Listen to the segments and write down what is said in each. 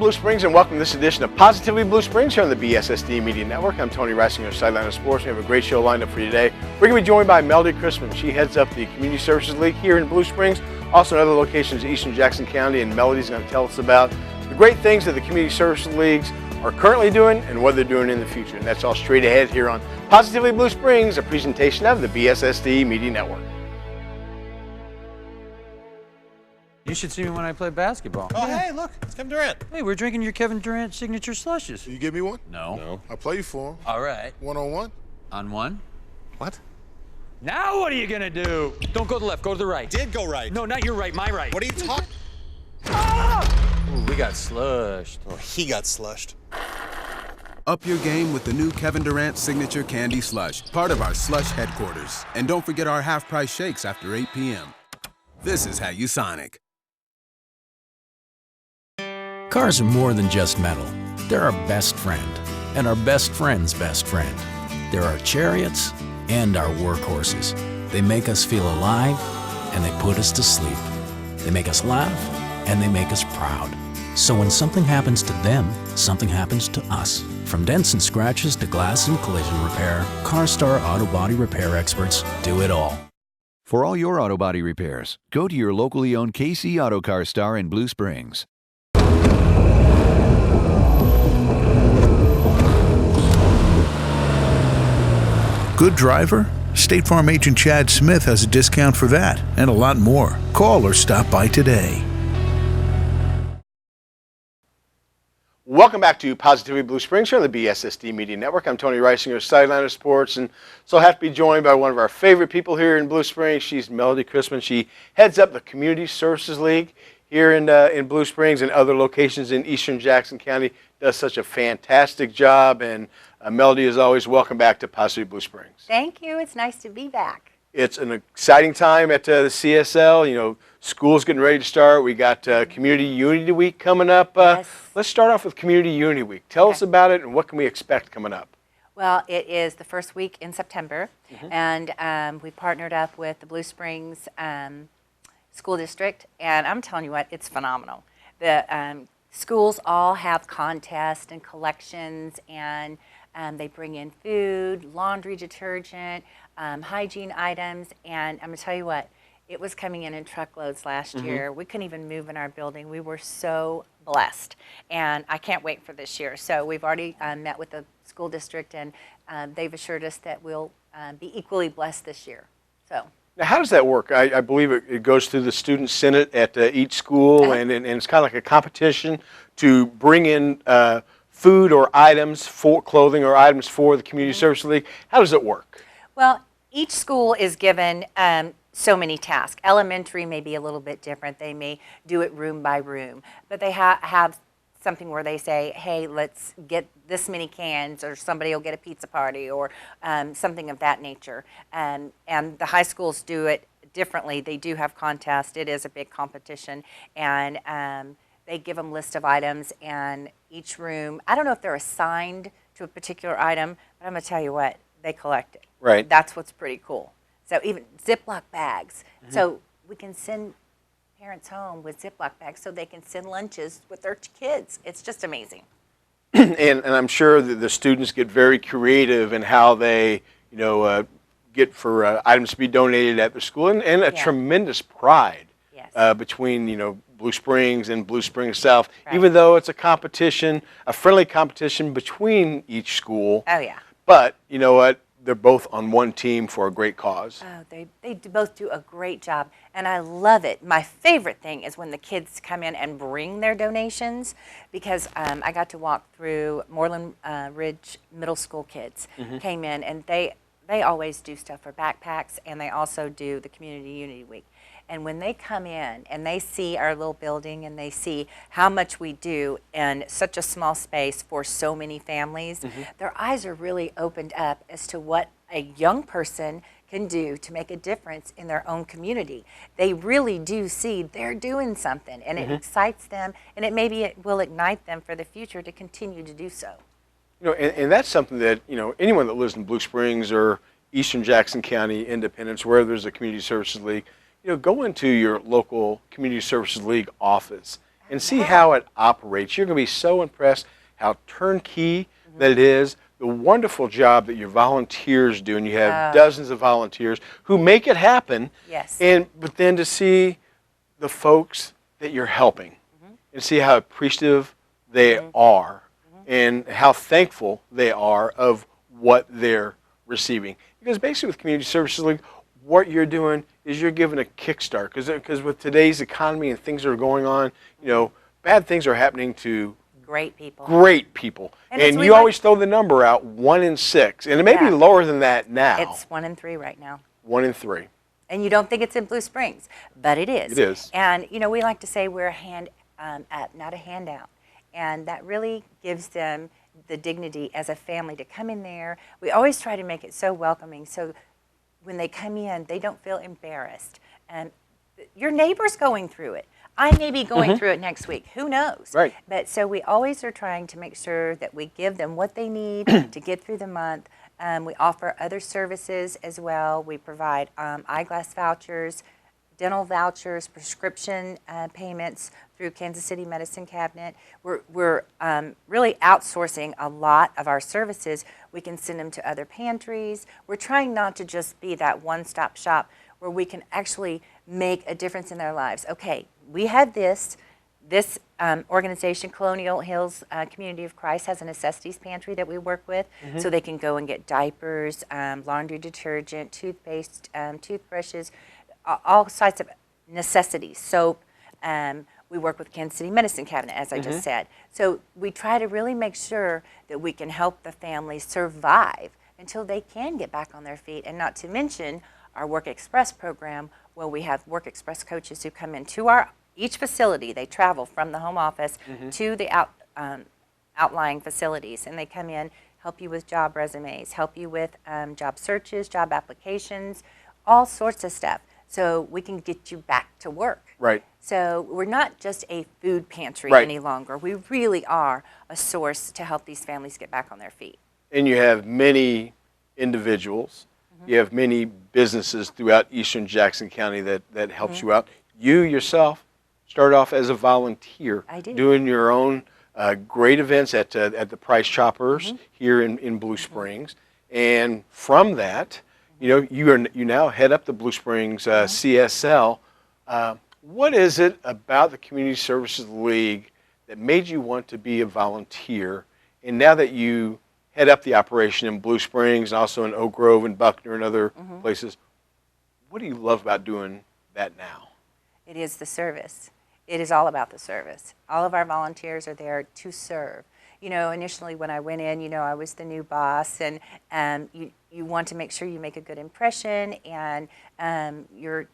Blue Springs, and welcome to this edition of Positively Blue Springs here on the BSSD Media Network. I'm Tony Reisinger, Sideline of Sports. We have a great show lined up for you today. We're going to be joined by Melodie Chrisman. She heads up the Community Services League here in Blue Springs, also in other locations in Eastern Jackson County, and Melodie's going to tell us about the great things that the Community Services Leagues are currently doing and what they're doing in the future. And that's all straight ahead here on Positively Blue Springs, a presentation of the BSSD Media Network. You should see me when I play basketball. Oh, hey, look, it's Kevin Durant. Hey, we're drinking your Kevin Durant signature slushes. You give me one? No. I'll play you for him. All right. One-on-one? On one? What? Now what are you gonna do? Don't go to the left, go to the right. Did go right. No, not your right, my right. What are you talking? Ooh, we got slushed. Oh, he got slushed. Up your game with the new Kevin Durant Signature Candy Slush, part of our Slush headquarters. And don't forget our half-price shakes after 8 p.m. This is how you Sonic. Cars are more than just metal. They're our best friend, and our best friend's best friend. They're our chariots and our workhorses. They make us feel alive, and they put us to sleep. They make us laugh, and they make us proud. So when something happens to them, something happens to us. From dents and scratches to glass and collision repair, CarStar Auto Body Repair experts do it all. For all your auto body repairs, go to your locally owned KC Auto CarStar in Blue Springs. Good driver? State Farm agent Chad Smith has a discount for that and a lot more. Call or stop by today. Welcome back to Positively Blue Springs here on the BSSD Media Network. I'm Tony Reisinger, Sideline of Sports, and so I have to be joined by one of our favorite people here in Blue Springs. She's Melodie Chrisman. She heads up the Community Services League here in Blue Springs and other locations in Eastern Jackson County. Does such a fantastic job, and Melodie, is always, welcome back to Positively Blue Springs. Thank you. It's nice to be back. It's an exciting time at the CSL. You know, school's getting ready to start. We got Community Unity Week coming up. Yes. Let's start off with Community Unity Week. Tell us about it and what can we expect coming up? Well, it is the first week in September, and we partnered up with the Blue Springs School District, and I'm telling you what, it's phenomenal. The schools all have contests and collections, and they bring in food, laundry detergent, hygiene items, and I'm going to tell you what, it was coming in truckloads last year. We couldn't even move in our building. We were so blessed, and I can't wait for this year. So we've already met with the school district, and they've assured us that we'll be equally blessed this year. So. Now, how does that work? I believe it goes through the student senate at each school, and it's kind of like a competition to bring in food or items for clothing or items for the Community Service League. How does it work? Well, each school is given so many tasks. Elementary may be a little bit different. They may do it room by room, but they have something where they say, hey, let's get this many cans, or somebody will get a pizza party, or something of that nature. And the high schools do it differently. They do have contests. It is a big competition, and they give them list of items, and each room, I don't know if they're assigned to a particular item, but I'm going to tell you what, they collect it. Right. That's what's pretty cool. So even Ziploc bags. So we can send parents home with Ziploc bags so they can send lunches with their kids. It's just amazing. and I'm sure that the students get very creative in how they, get for items to be donated at their school, and a tremendous pride between, Blue Springs and Blue Springs South, even though it's a competition, a friendly competition between each school. Oh, yeah. But you know what? They're both on one team for a great cause. Oh, they both do a great job, and I love it. My favorite thing is when the kids come in and bring their donations, because I got to walk through Moreland Ridge Middle School kids came in, and they always do stuff for backpacks, and they also do the Community Unity Week. And when they come in and they see our little building and they see how much we do in such a small space for so many families, their eyes are really opened up as to what a young person can do to make a difference in their own community. They really do see they're doing something, and it excites them, and it will ignite them for the future to continue to do so. And that's something that, anyone that lives in Blue Springs or Eastern Jackson County, Independence, where there's a Community Services League, go into your local Community Services League office and see how it operates. You're going to be so impressed how turnkey that it is, the wonderful job that your volunteers do, and you have dozens of volunteers who make it happen. Yes. But then to see the folks that you're helping and see how appreciative they are and how thankful they are of what they're receiving. Because basically with Community Services League, what you're doing is you're giving a kickstart. Because with today's economy and things that are going on, bad things are happening to great people. Great people. And you always throw the number out, 1 in 6. And it may be lower than that now. It's 1 in 3 right now. 1 in 3. And you don't think it's in Blue Springs, but it is. It is. And, we like to say we're a hand not a handout. And that really gives them the dignity as a family to come in there. We always try to make it so welcoming so when they come in, they don't feel embarrassed. And your neighbor's going through it. I may be going through it next week. Who knows? Right. But so we always are trying to make sure that we give them what they need to get through the month. We offer other services as well. We provide eyeglass vouchers, dental vouchers, prescription payments through Kansas City Medicine Cabinet. We're really outsourcing a lot of our services. We can send them to other pantries. We're trying not to just be that one-stop shop where we can actually make a difference in their lives. Okay, we had this organization, Colonial Hills Community of Christ, has a necessities pantry that we work with, so they can go and get diapers, laundry detergent, toothpaste, toothbrushes, all sorts of necessities, soap. We work with Kansas City Medicine Cabinet, as I just said. So we try to really make sure that we can help the families survive until they can get back on their feet, and not to mention our Work Express program, where we have Work Express coaches who come into each facility. They travel from the home office to the outlying facilities, and they come in, help you with job resumes, help you with job searches, job applications, all sorts of stuff, so we can get you back to work. Right. So we're not just a food pantry any longer. We really are a source to help these families get back on their feet. And you have many individuals, you have many businesses throughout eastern Jackson County that helps you out. You yourself started off as a volunteer. I did. Doing your own great events at the Price Choppers here in Blue Springs. And from that, you now head up the Blue Springs CSL. What is it about the Community Services League that made you want to be a volunteer? And now that you head up the operation in Blue Springs, and also in Oak Grove and Buckner and other places, what do you love about doing that now? It is the service. It is all about the service. All of our volunteers are there to serve. Initially when I went in, I was the new boss, and you want to make sure you make a good impression, and you're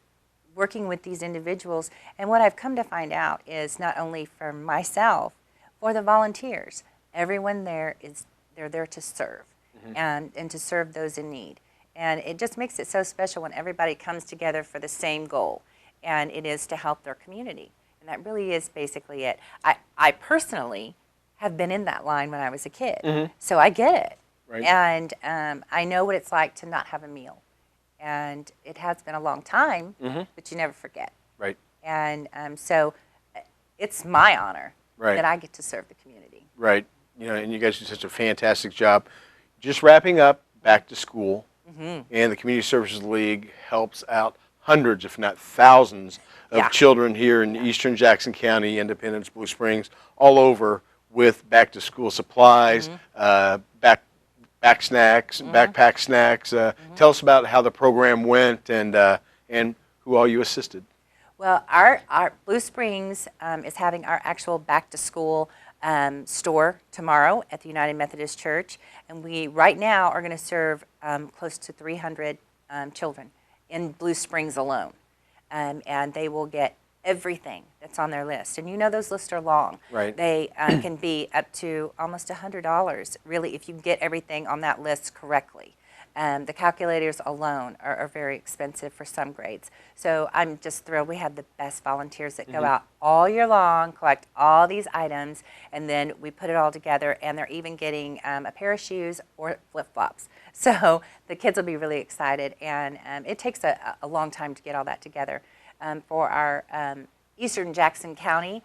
working with these individuals. And what I've come to find out is not only for myself, for the volunteers, everyone there they're there to serve and to serve those in need. And it just makes it so special when everybody comes together for the same goal, and it is to help their community. And that really is basically it. I personally have been in that line when I was a kid, so I get it. Right. And I know what it's like to not have a meal. And it has been a long time, but you never forget. Right. And so it's my honor that I get to serve the community. Right. And you guys do such a fantastic job. Just wrapping up back to school, and the Community Services League helps out hundreds, if not thousands, of children here in eastern Jackson County, Independence, Blue Springs, all over with back to school supplies, back snacks, backpack snacks. Tell us about how the program went and who all you assisted. Well, our Blue Springs is having our actual back to school store tomorrow at the United Methodist Church, and we right now are going to serve close to 300 children in Blue Springs alone, and they will get everything that's on their list. And those lists are long. Right. They can be up to almost $100, really, if you get everything on that list correctly. The calculators alone are very expensive for some grades. So I'm just thrilled. We have the best volunteers that go out all year long, collect all these items, and then we put it all together, and they're even getting a pair of shoes or flip-flops. So the kids will be really excited, and it takes a long time to get all that together. For our eastern Jackson County,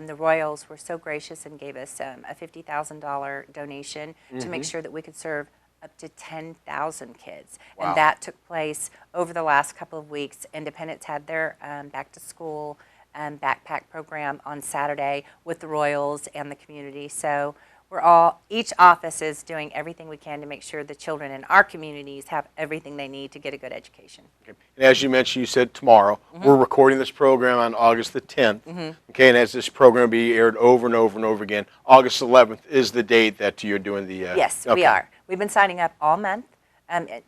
the Royals were so gracious and gave us a $50,000 donation to make sure that we could serve up to 10,000 kids. Wow. And that took place over the last couple of weeks. Independence had their back to school backpack program on Saturday with the Royals and the community. So each office is doing everything we can to make sure the children in our communities have everything they need to get a good education. Okay. And as you mentioned, you said tomorrow. We're recording this program on August the 10th. Okay, and as this program will be aired over and over and over again, August 11th is the date that you're doing the... Yes, okay. we are. We've been signing up all month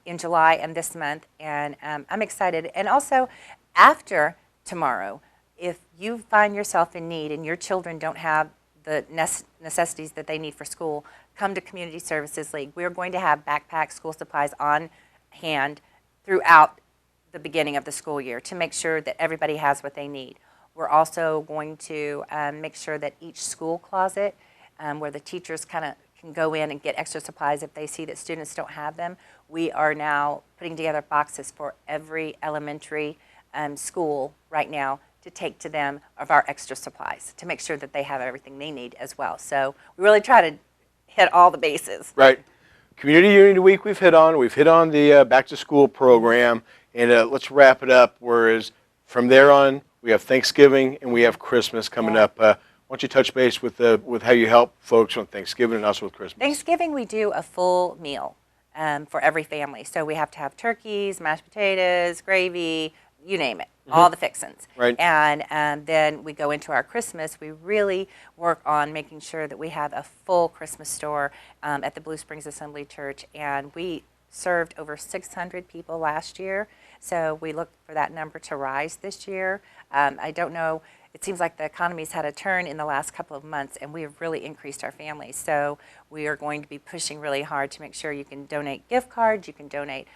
in July and this month, and I'm excited. And also, after tomorrow, if you find yourself in need and your children don't have the necessities that they need for school, come to Community Services League. We're going to have backpack school supplies on hand throughout the beginning of the school year to make sure that everybody has what they need. We're also going to make sure that each school closet, where the teachers kind of can go in and get extra supplies if they see that students don't have them, we are now putting together boxes for every elementary school right now to take to them of our extra supplies to make sure that they have everything they need as well. So we really try to hit all the bases. Right. Community Unity Week we've hit on. We've hit on the back to school program. And let's wrap it up. Whereas from there on, we have Thanksgiving and we have Christmas coming up. Why don't you touch base with how you help folks on Thanksgiving and also with Christmas? Thanksgiving, we do a full meal for every family. So we have to have turkeys, mashed potatoes, gravy, you name it, all the fixins. Right. And then we go into our Christmas. We really work on making sure that we have a full Christmas store at the Blue Springs Assembly Church. And we served over 600 people last year. So we look for that number to rise this year. I don't know. It seems like the economy's had a turn in the last couple of months, and we have really increased our families. So we are going to be pushing really hard to make sure you can donate gift cards, you can donate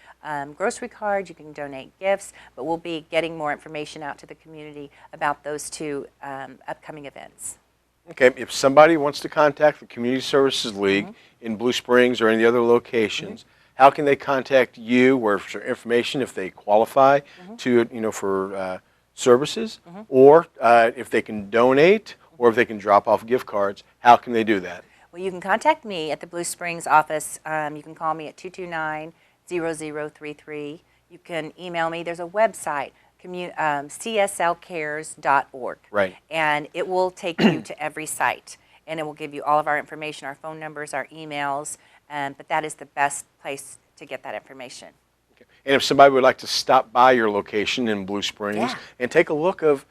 grocery cards, you can donate gifts, but we'll be getting more information out to the community about those two upcoming events. Okay, if somebody wants to contact the Community Services League in Blue Springs or any other locations, how can they contact you? Where's their information if they qualify to, for services, or if they can donate, or if they can drop off gift cards? How can they do that? Well, you can contact me at the Blue Springs office. You can call me at 229-0033. You can email me. There's a website, cslcares.org. Right. And it will take you to every site. And it will give you all of our information, our phone numbers, our emails. But that is the best place to get that information. And if somebody would like to stop by your location in Blue Springs and take a look of,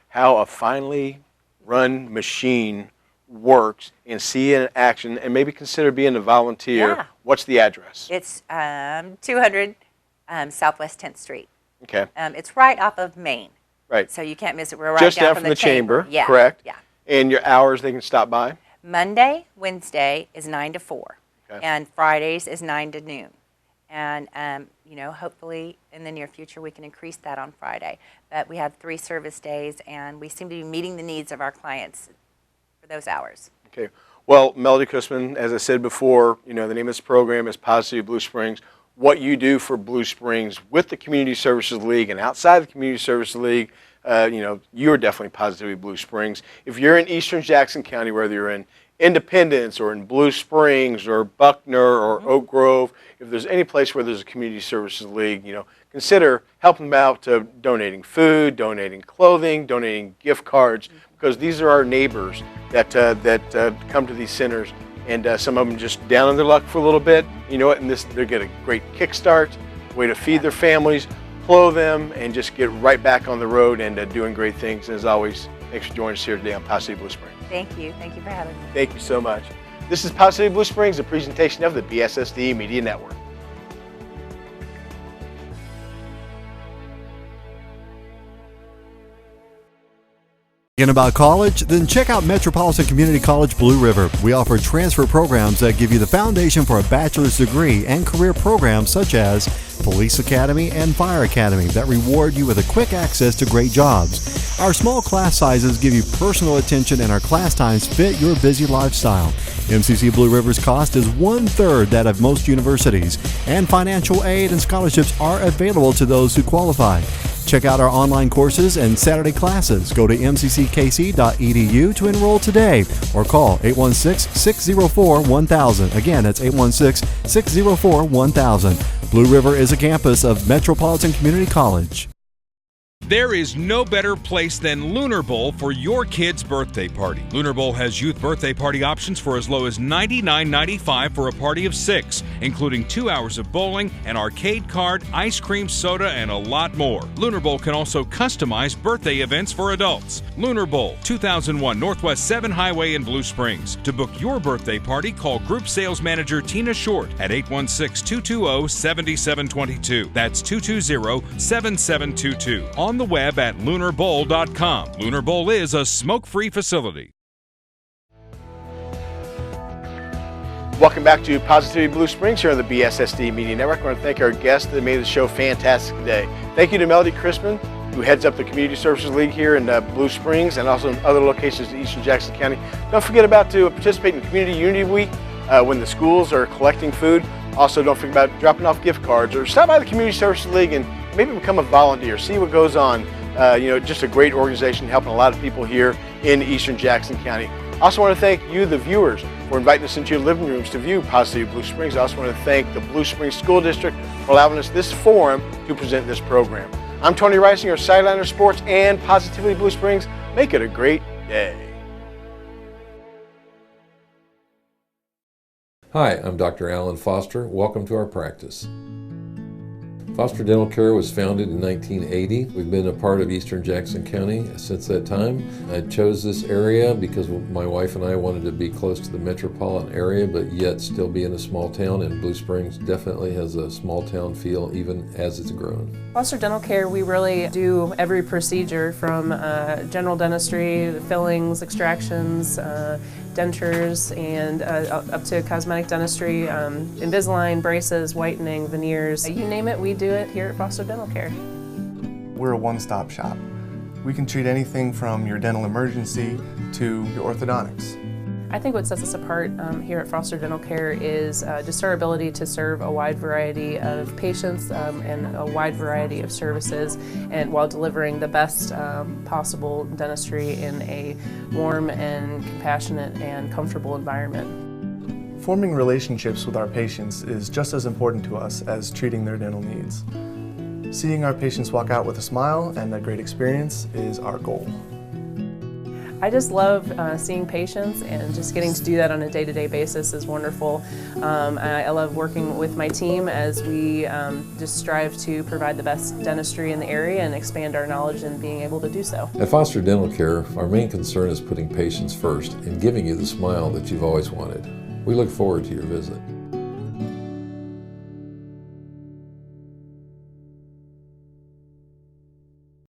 how a finely run machine works and see it in action and maybe consider being a volunteer, what's the address? It's 200 Southwest 10th Street. Okay. It's right off of Main. Right. So you can't miss it. We're right Just down down from the chamber, Yeah. correct? Yeah. And your hours they can stop by? Monday, Wednesday is 9 to 4. Okay. And Fridays is 9 to noon. And, hopefully in the near future we can increase that on Friday. But we have 3 service days, and we seem to be meeting the needs of our clients for those hours. Okay. Well, Melodie Chrisman, as I said before, the name of this program is Positively Blue Springs. What you do for Blue Springs with the Community Services League and outside the Community Services League, you're definitely Positively Blue Springs. If you're in Eastern Jackson County, whether you're in Independence or in Blue Springs or Buckner or Oak Grove, if there's any place where there's a Community Services League, consider helping them out, donating food, donating clothing, donating gift cards, because these are our neighbors that come to these centers, and some of them just down on their luck for a little bit. You know what? And they get a great kickstart, way to feed their families, clothe them, and just get right back on the road and doing great things. And as always, thanks for joining us here today on Positively Blue Springs. Thank you. Thank you for having me. Thank you so much. This is Positively Blue Springs, a presentation of the BSSD Media Network. Thinking about college? Then check out Metropolitan Community College Blue River. We offer transfer programs that give you the foundation for a bachelor's degree and career programs such as Police Academy and Fire Academy that reward you with a quick access to great jobs. Our small class sizes give you personal attention, and our class times fit your busy lifestyle. MCC Blue River's cost is 1/3 that of most universities, and financial aid and scholarships are available to those who qualify. Check out our online courses and Saturday classes. Go to mcckc.edu to enroll today or call 816-604-1000. Again, that's 816-604-1000. Blue River is a campus of Metropolitan Community College. There is no better place than Lunar Bowl for your kid's birthday party. Lunar Bowl has youth birthday party options for as low as $99.95 for a party of 6, including 2 hours of bowling, an arcade card, ice cream, soda, and a lot more. Lunar Bowl can also customize birthday events for adults. Lunar Bowl, 2001 Northwest 7 Highway in Blue Springs. To book your birthday party, call Group Sales Manager Tina Short at 816-220-7722. That's 220-7722. On the web at lunarbowl.com. Lunar Bowl is a smoke-free facility. Welcome back to Positivity Blue Springs here on the BSSD Media Network. I want to thank our guests that made the show fantastic today. Thank you to Melodie Chrisman, who heads up the Community Services League here in Blue Springs and also in other locations in Eastern Jackson County. Don't forget to participate in Community Unity Week when the schools are collecting food. Also, don't forget about dropping off gift cards or stop by the Community Services League and maybe become a volunteer, see what goes on. Just a great organization helping a lot of people here in Eastern Jackson County. I also want to thank you, the viewers, for inviting us into your living rooms to view Positive Blue Springs. I also want to thank the Blue Springs School District for allowing us this forum to present this program. I'm Tony Rising, your Sideliner Sports and Positivity Blue Springs. Make it a great day. Hi, I'm Dr. Alan Foster. Welcome to our practice. Foster Dental Care was founded in 1980. We've been a part of Eastern Jackson County since that time. I chose this area because my wife and I wanted to be close to the metropolitan area, but yet still be in a small town, and Blue Springs definitely has a small town feel even as it's grown. Foster Dental Care, we really do every procedure from general dentistry, fillings, extractions, dentures, and up to cosmetic dentistry, Invisalign, braces, whitening, veneers. You name it, we do it here at Foster Dental Care. We're a one-stop shop. We can treat anything from your dental emergency to your orthodontics. I think what sets us apart here at Foster Dental Care is just our ability to serve a wide variety of patients and a wide variety of services, and while delivering the best possible dentistry in a warm and compassionate and comfortable environment. Forming relationships with our patients is just as important to us as treating their dental needs. Seeing our patients walk out with a smile and a great experience is our goal. I just love seeing patients, and just getting to do that on a day-to-day basis is wonderful. I love working with my team as we just strive to provide the best dentistry in the area and expand our knowledge and being able to do so. At Foster Dental Care, our main concern is putting patients first and giving you the smile that you've always wanted. We look forward to your visit.